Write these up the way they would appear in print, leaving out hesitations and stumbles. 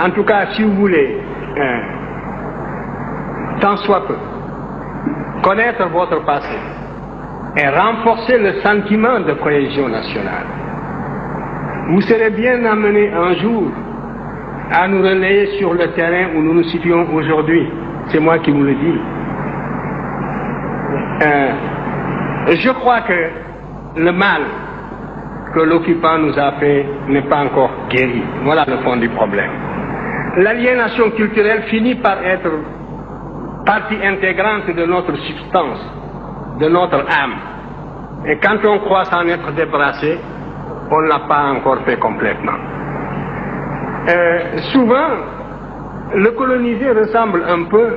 En tout cas, si vous voulez, tant soit peu, connaître votre passé et renforcer le sentiment de cohésion nationale, vous serez bien amené un jour à nous relayer sur le terrain où nous nous situons aujourd'hui. C'est moi qui vous le dis. Je crois que le mal que l'occupant nous a fait n'est pas encore guéri. Voilà le fond du problème. L'aliénation culturelle finit par être partie intégrante de notre substance, de notre âme. Et quand on croit s'en être débarrassé, on ne l'a pas encore fait complètement. Souvent, le colonisé ressemble un peu,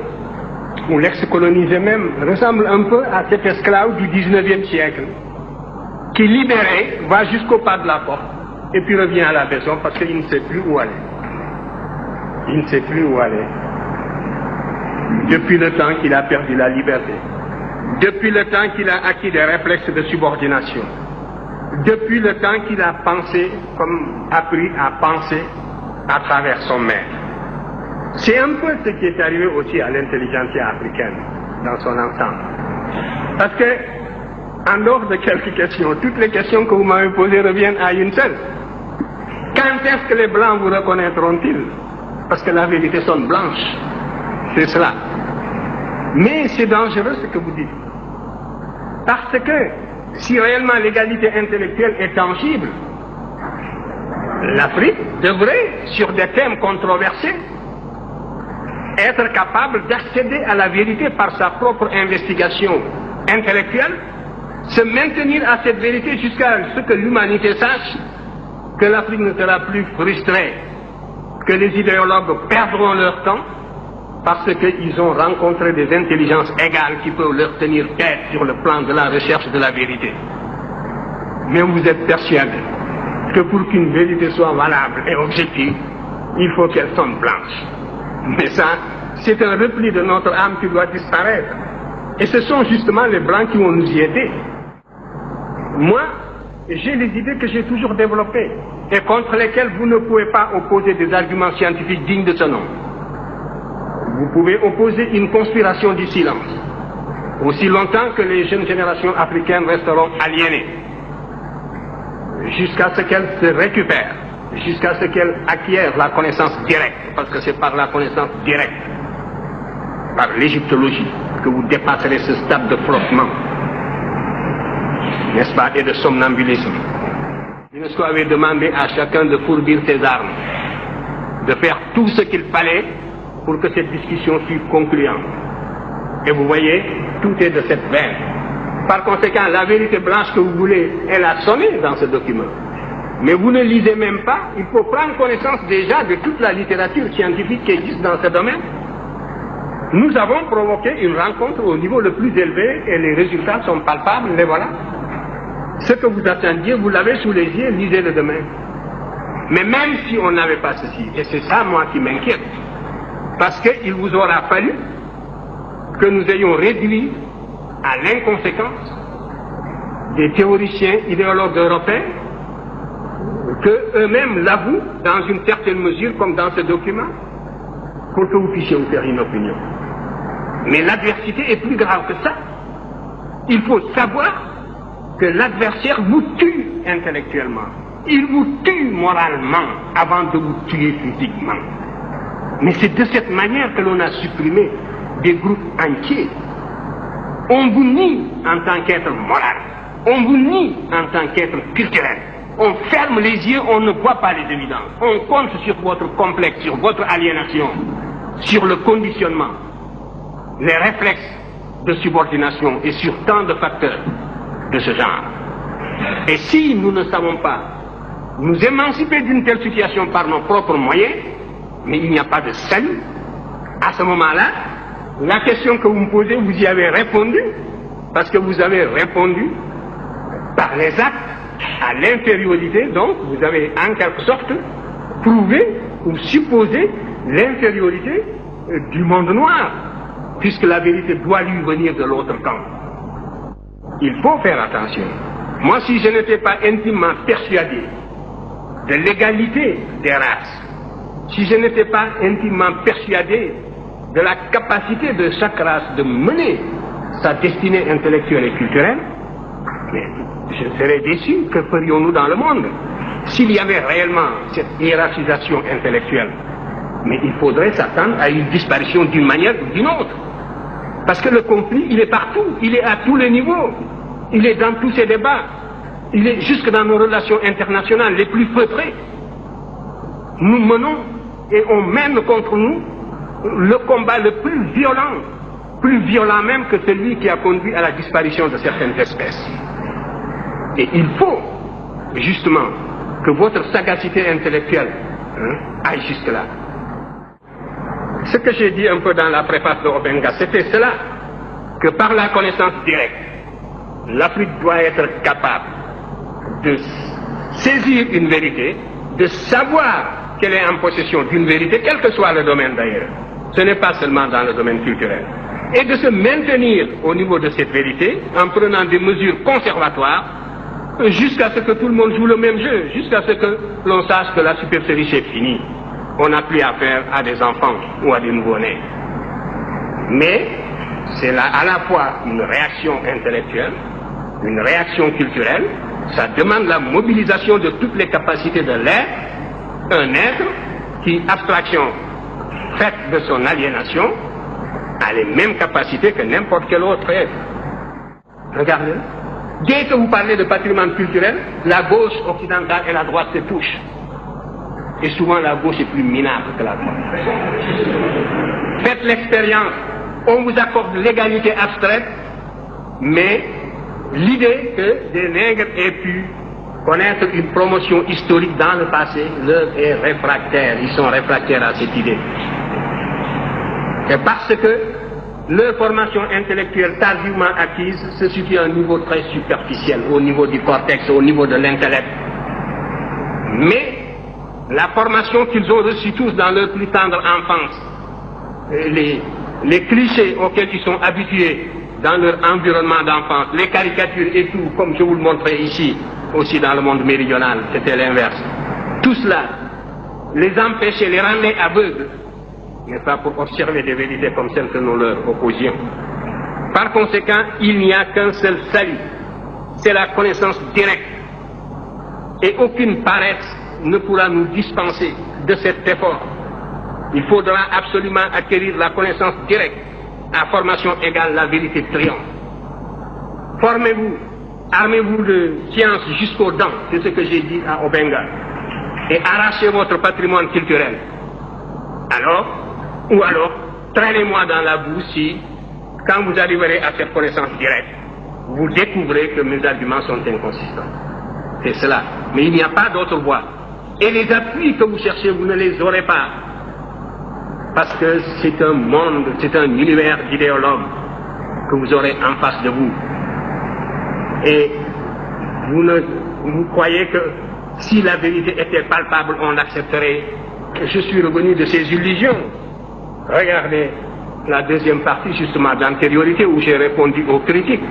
ou l'ex-colonisé même, ressemble un peu à cet esclave du 19e siècle, qui, libéré, va jusqu'au pas de la porte, et puis revient à la maison parce qu'il ne sait plus où aller. Il ne sait plus où aller. Depuis le temps qu'il a perdu la liberté, depuis le temps qu'il a acquis des réflexes de subordination, depuis le temps qu'il a pensé, comme appris à penser à travers son maître. C'est un peu ce qui est arrivé aussi à l'intelligentsia africaine dans son ensemble. Parce que, en dehors de quelques questions, toutes les questions que vous m'avez posées reviennent à une seule. Quand est-ce que les Blancs vous reconnaîtront-ils? Parce que la vérité sonne blanche. C'est cela. Mais c'est dangereux ce que vous dites. Parce que si réellement l'égalité intellectuelle est tangible, l'Afrique devrait, sur des thèmes controversés, être capable d'accéder à la vérité par sa propre investigation intellectuelle, se maintenir à cette vérité jusqu'à ce que l'humanité sache que l'Afrique ne sera plus frustrée, que les idéologues perdront leur temps parce qu'ils ont rencontré des intelligences égales qui peuvent leur tenir tête sur le plan de la recherche de la vérité. Mais vous êtes persuadé que pour qu'une vérité soit valable et objective, il faut qu'elle sonne blanche. Mais ça, c'est un repli de notre âme qui doit disparaître. Et ce sont justement les Blancs qui vont nous y aider. Moi, j'ai les idées que j'ai toujours développées et contre lesquelles vous ne pouvez pas opposer des arguments scientifiques dignes de ce nom. Vous pouvez opposer une conspiration du silence, aussi longtemps que les jeunes générations africaines resteront aliénées, jusqu'à ce qu'elles se récupèrent, jusqu'à ce qu'elles acquièrent la connaissance directe, parce que c'est par la connaissance directe, par l'égyptologie, que vous dépasserez ce stade de flottement, n'est-ce pas, et de somnambulisme. L'UNESCO avait demandé à chacun de fourbir ses armes, de faire tout ce qu'il fallait pour que cette discussion fût concluante. Et vous voyez, tout est de cette veine. Par conséquent, la vérité blanche que vous voulez, elle a sonné dans ce document. Mais vous ne lisez même pas, il faut prendre connaissance déjà de toute la littérature scientifique qui existe dans ce domaine. Nous avons provoqué une rencontre au niveau le plus élevé et les résultats sont palpables, les voilà. Ce que vous attendiez, vous l'avez sous les yeux, lisez-le demain. Mais même si on n'avait pas ceci, et c'est ça moi qui m'inquiète, parce qu'il vous aura fallu que nous ayons réduit à l'inconséquence des théoriciens idéologues européens, que eux-mêmes l'avouent dans une certaine mesure, comme dans ce document, pour que vous puissiez vous faire une opinion. Mais l'adversité est plus grave que ça. Il faut savoir que l'adversaire vous tue intellectuellement. Il vous tue moralement avant de vous tuer physiquement. Mais c'est de cette manière que l'on a supprimé des groupes entiers. On vous nie en tant qu'être moral. On vous nie en tant qu'être culturel. On ferme les yeux, on ne voit pas les évidences. On compte sur votre complexe, sur votre aliénation, sur le conditionnement, les réflexes de subordination et sur tant de facteurs de ce genre. Et si nous ne savons pas nous émanciper d'une telle situation par nos propres moyens, mais il n'y a pas de salut, à ce moment-là, la question que vous me posez, vous y avez répondu, parce que vous avez répondu par les actes à l'infériorité, donc vous avez en quelque sorte prouvé ou supposé l'infériorité du monde noir, puisque la vérité doit lui venir de l'autre camp. Il faut faire attention. Moi, si je n'étais pas intimement persuadé de l'égalité des races, si je n'étais pas intimement persuadé de la capacité de chaque race de mener sa destinée intellectuelle et culturelle, mais je serais déçu. Que ferions-nous dans le monde s'il y avait réellement cette hiérarchisation intellectuelle? Mais il faudrait s'attendre à une disparition d'une manière ou d'une autre. Parce que le conflit, il est partout, il est à tous les niveaux, il est dans tous ces débats, il est jusque dans nos relations internationales les plus feutrées. Nous menons et on mène contre nous le combat le plus violent même que celui qui a conduit à la disparition de certaines espèces. Et il faut justement que votre sagacité intellectuelle aille jusque-là. Ce que j'ai dit un peu dans la préface de Obenga, c'était cela, que par la connaissance directe, l'Afrique doit être capable de saisir une vérité, de savoir qu'elle est en possession d'une vérité, quel que soit le domaine d'ailleurs. Ce n'est pas seulement dans le domaine culturel. Et de se maintenir au niveau de cette vérité en prenant des mesures conservatoires jusqu'à ce que tout le monde joue le même jeu, jusqu'à ce que l'on sache que la supercherie c'est fini. On n'a plus affaire à des enfants ou à des nouveau-nés. Mais c'est là à la fois une réaction intellectuelle, une réaction culturelle, ça demande la mobilisation de toutes les capacités de l'être, un être qui, abstraction faite de son aliénation, a les mêmes capacités que n'importe quel autre être. Regardez, dès que vous parlez de patrimoine culturel, la gauche occidentale et la droite se touchent. Et souvent la gauche est plus minable que la droite. Faites l'expérience, on vous accorde l'égalité abstraite, mais l'idée que des nègres aient pu connaître une promotion historique dans le passé leur est réfractaire, ils sont réfractaires à cette idée. Et parce que leur formation intellectuelle tardivement acquise se situe à un niveau très superficiel, au niveau du cortex, au niveau de l'intellect. Mais la formation qu'ils ont reçue tous dans leur plus tendre enfance, les clichés auxquels ils sont habitués dans leur environnement d'enfance, les caricatures et tout, comme je vous le montrais ici, aussi dans le monde méridional, c'était l'inverse. Tout cela les empêchait, les rendait aveugles, n'est-ce pas, pour observer des vérités comme celles que nous leur opposions. Par conséquent, il n'y a qu'un seul salut, c'est la connaissance directe. Et aucune paresse ne pourra nous dispenser de cet effort. Il faudra absolument acquérir la connaissance directe. À formation égale, la vérité triomphe. Formez-vous, armez-vous de science jusqu'aux dents, c'est ce que j'ai dit à Obenga, et arrachez votre patrimoine culturel. Ou alors, traînez-moi dans la boue si, quand vous arriverez à cette connaissance directe, vous découvrez que mes arguments sont inconsistants. C'est cela. Mais il n'y a pas d'autre voie. Et les appuis que vous cherchez, vous ne les aurez pas. Parce que c'est un monde, c'est un univers d'idéologues que vous aurez en face de vous. Et vous croyez que si la vérité était palpable, on l'accepterait. Je suis revenu de ces illusions. Regardez la deuxième partie justement d'antériorité où j'ai répondu aux critiques.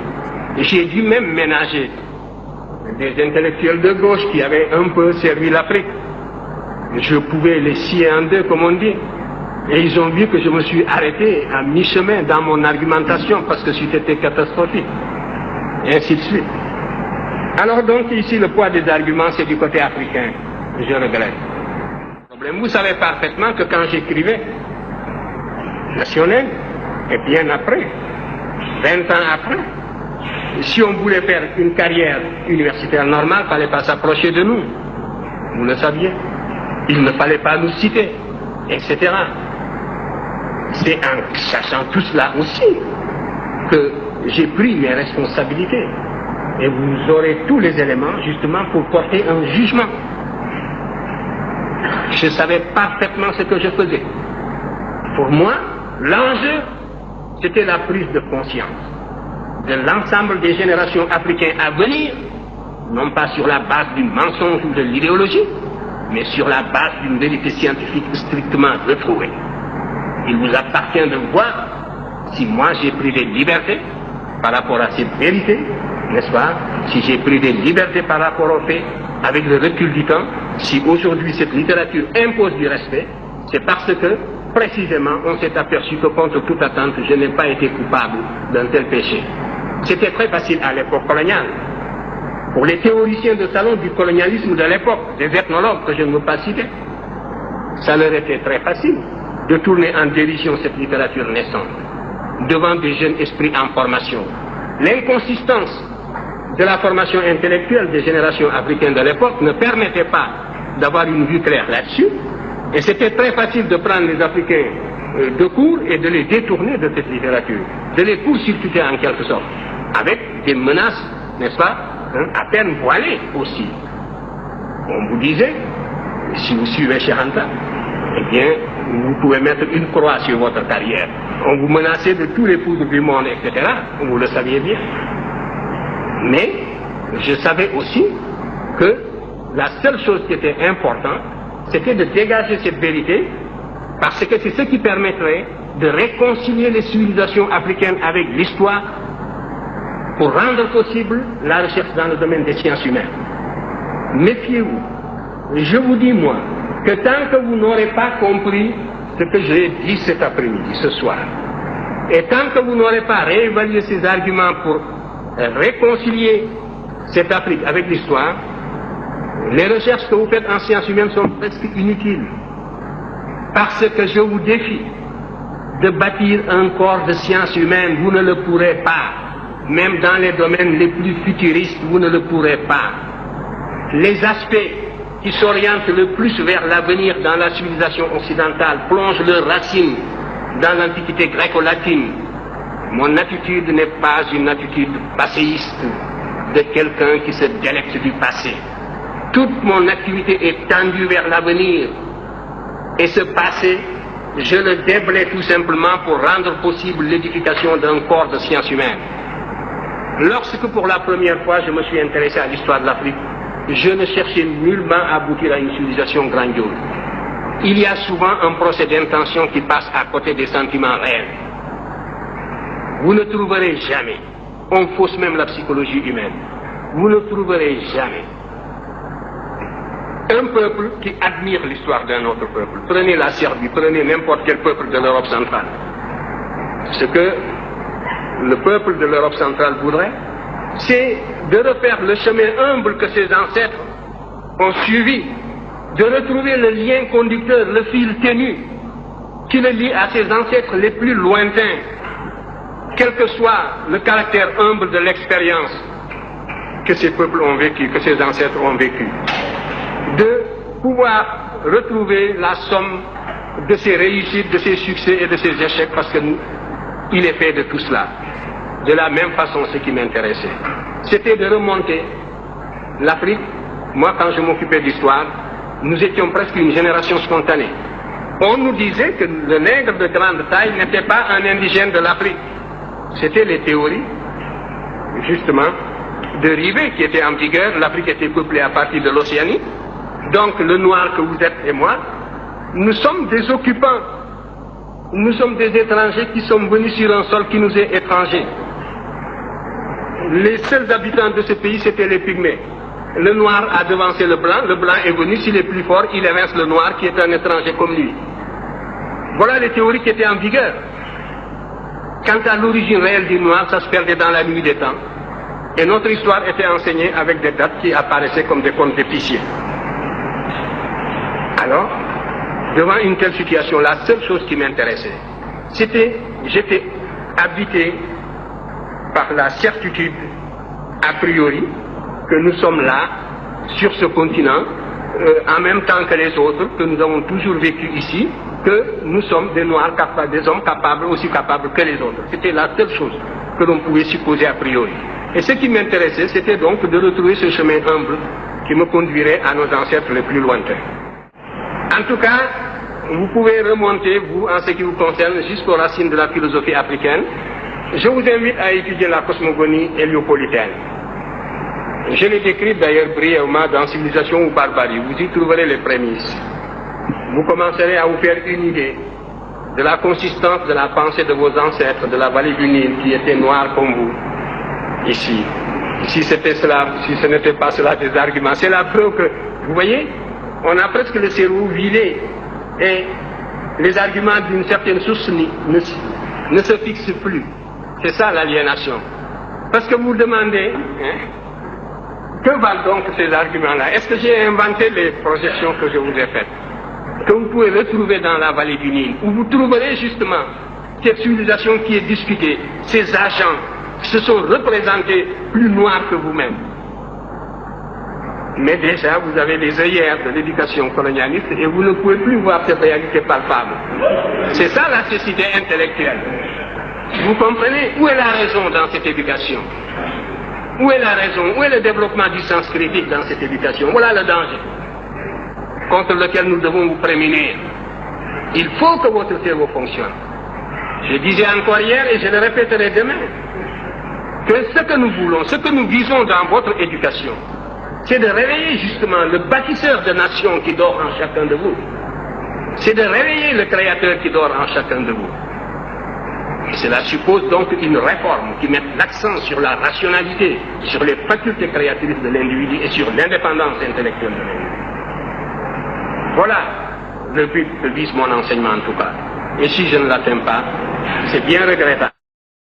J'ai dû même ménager des intellectuels de gauche qui avaient un peu servi l'Afrique. Je pouvais les scier en deux, comme on dit. Et ils ont vu que je me suis arrêté à mi-chemin dans mon argumentation parce que c'était catastrophique. Et ainsi de suite. Alors donc ici, le poids des arguments, c'est du côté africain. Je regrette. Vous savez parfaitement que quand j'écrivais National, et bien après, 20 ans après, si on voulait faire une carrière universitaire normale, il ne fallait pas s'approcher de nous. Vous le saviez. Il ne fallait pas nous citer, etc. C'est en sachant tout cela aussi que j'ai pris mes responsabilités. Et vous aurez tous les éléments justement pour porter un jugement. Je savais parfaitement ce que je faisais. Pour moi, l'enjeu, c'était la prise de conscience de l'ensemble des générations africaines à venir, non pas sur la base du mensonge ou de l'idéologie, mais sur la base d'une vérité scientifique strictement retrouvée. Il vous appartient de voir si moi j'ai pris des libertés par rapport à cette vérité, n'est-ce pas? Si j'ai pris des libertés par rapport au fait, avec le recul du temps, si aujourd'hui cette littérature impose du respect, c'est parce que, précisément, on s'est aperçu que contre toute attente, je n'ai pas été coupable d'un tel péché. C'était très facile à l'époque coloniale. Pour les théoriciens de salon du colonialisme de l'époque, des ethnologues que je ne veux pas citer, ça leur était très facile de tourner en dérision cette littérature naissante devant des jeunes esprits en formation. L'inconsistance de la formation intellectuelle des générations africaines de l'époque ne permettait pas d'avoir une vue claire là-dessus, et c'était très facile de prendre les Africains de court et de les détourner de cette littérature, de les court-circuiter en quelque sorte, avec des menaces, n'est-ce pas, à peine voilées aussi. On vous disait, si vous suivez Cheikh Anta, eh bien, vous pouvez mettre une croix sur votre carrière. On vous menaçait de tous les poudres du monde, etc. Vous le saviez bien. Mais je savais aussi que la seule chose qui était importante, c'était de dégager cette vérité, parce que c'est ce qui permettrait de réconcilier les civilisations africaines avec l'histoire pour rendre possible la recherche dans le domaine des sciences humaines. Méfiez-vous. Je vous dis, moi, que tant que vous n'aurez pas compris ce que j'ai dit cet après-midi, ce soir, et tant que vous n'aurez pas réévalué ces arguments pour réconcilier cette Afrique avec l'histoire, les recherches que vous faites en sciences humaines sont presque inutiles. Parce que je vous défie de bâtir un corps de sciences humaines, vous ne le pourrez pas. Même dans les domaines les plus futuristes, vous ne le pourrez pas. Les aspects qui s'orientent le plus vers l'avenir dans la civilisation occidentale plongent leurs racines dans l'antiquité gréco-latine. Mon attitude n'est pas une attitude passéiste de quelqu'un qui se délecte du passé. Toute mon activité est tendue vers l'avenir. Et ce passé, je le déblaye tout simplement pour rendre possible l'édification d'un corps de sciences humaines. Lorsque pour la première fois je me suis intéressé à l'histoire de l'Afrique, je ne cherchais nullement à aboutir à une civilisation grandiose. Il y a souvent un procès d'intention qui passe à côté des sentiments réels. Vous ne trouverez jamais, on fausse même la psychologie humaine, vous ne trouverez jamais un peuple qui admire l'histoire d'un autre peuple. Prenez la Serbie, prenez n'importe quel peuple de l'Europe centrale. Ce que le peuple de l'Europe centrale voudrait, c'est de refaire le chemin humble que ses ancêtres ont suivi, de retrouver le lien conducteur, le fil ténu qui le lie à ses ancêtres les plus lointains, quel que soit le caractère humble de l'expérience que ces peuples ont vécu, que ces ancêtres ont vécu, de pouvoir retrouver la somme de ses réussites, de ses succès et de ses échecs, parce qu'il est fait de tout cela. De la même façon, ce qui m'intéressait, c'était de remonter l'Afrique. Moi, quand je m'occupais d'histoire, nous étions presque une génération spontanée. On nous disait que le nègre de grande taille n'était pas un indigène de l'Afrique. C'était les théories, justement, de Rivet qui étaient en vigueur. L'Afrique était peuplée à partir de l'Océanie. Donc, le noir que vous êtes et moi, nous sommes des occupants. Nous sommes des étrangers qui sommes venus sur un sol qui nous est étranger. Les seuls habitants de ce pays, c'était les Pygmées. Le noir a devancé le blanc est venu, s'il est plus fort, il évince le noir qui est un étranger comme lui. Voilà les théories qui étaient en vigueur. Quant à l'origine réelle du noir, ça se perdait dans la nuit des temps. Et notre histoire était enseignée avec des dates qui apparaissaient comme des contes d'épiciers. Alors, devant une telle situation, la seule chose qui m'intéressait, c'était, j'étais habité par la certitude, a priori, que nous sommes là, sur ce continent, en même temps que les autres, que nous avons toujours vécu ici, que nous sommes des Noirs capables, des hommes capables, aussi capables que les autres. C'était la seule chose que l'on pouvait supposer a priori. Et ce qui m'intéressait, c'était donc de retrouver ce chemin humble qui me conduirait à nos ancêtres les plus lointains. En tout cas, vous pouvez remonter, vous, en ce qui vous concerne, jusqu'aux racines de la philosophie africaine. Je vous invite à étudier la cosmogonie héliopolitaine. Je l'ai décrite d'ailleurs brièvement dans Civilisation ou Barbarie. Vous y trouverez les prémices. Vous commencerez à vous faire une idée de la consistance de la pensée de vos ancêtres de la vallée du Nil qui étaient noirs comme vous, ici. Si c'était cela, si ce n'était pas cela des arguments, c'est la preuve que, vous voyez, on a presque le cerveau vidé. Et les arguments d'une certaine source ne se fixent plus. C'est ça l'aliénation. Parce que vous demandez, que valent donc ces arguments-là? Est-ce que j'ai inventé les projections que je vous ai faites, que vous pouvez retrouver dans la vallée du Nil, où vous trouverez justement cette civilisation qui est discutée, ces agents qui se sont représentés plus noirs que vous-même. Mais déjà, vous avez les œillères de l'éducation colonialiste et vous ne pouvez plus voir cette réalité palpable. C'est ça la cécité intellectuelle. Vous comprenez? Où est la raison dans cette éducation? Où est la raison? Où est le développement du sens critique dans cette éducation? Voilà le danger contre lequel nous devons vous prémunir. Il faut que votre cerveau fonctionne. Je disais encore hier et je le répéterai demain, que ce que nous voulons, ce que nous visons dans votre éducation, c'est de réveiller justement le bâtisseur de nation qui dort en chacun de vous. C'est de réveiller le créateur qui dort en chacun de vous. Et cela suppose donc une réforme qui mette l'accent sur la rationalité, sur les facultés créatrices de l'individu et sur l'indépendance intellectuelle de l'individu. Voilà le but que vise mon enseignement en tout cas. Et si je ne l'atteins pas, c'est bien regrettable.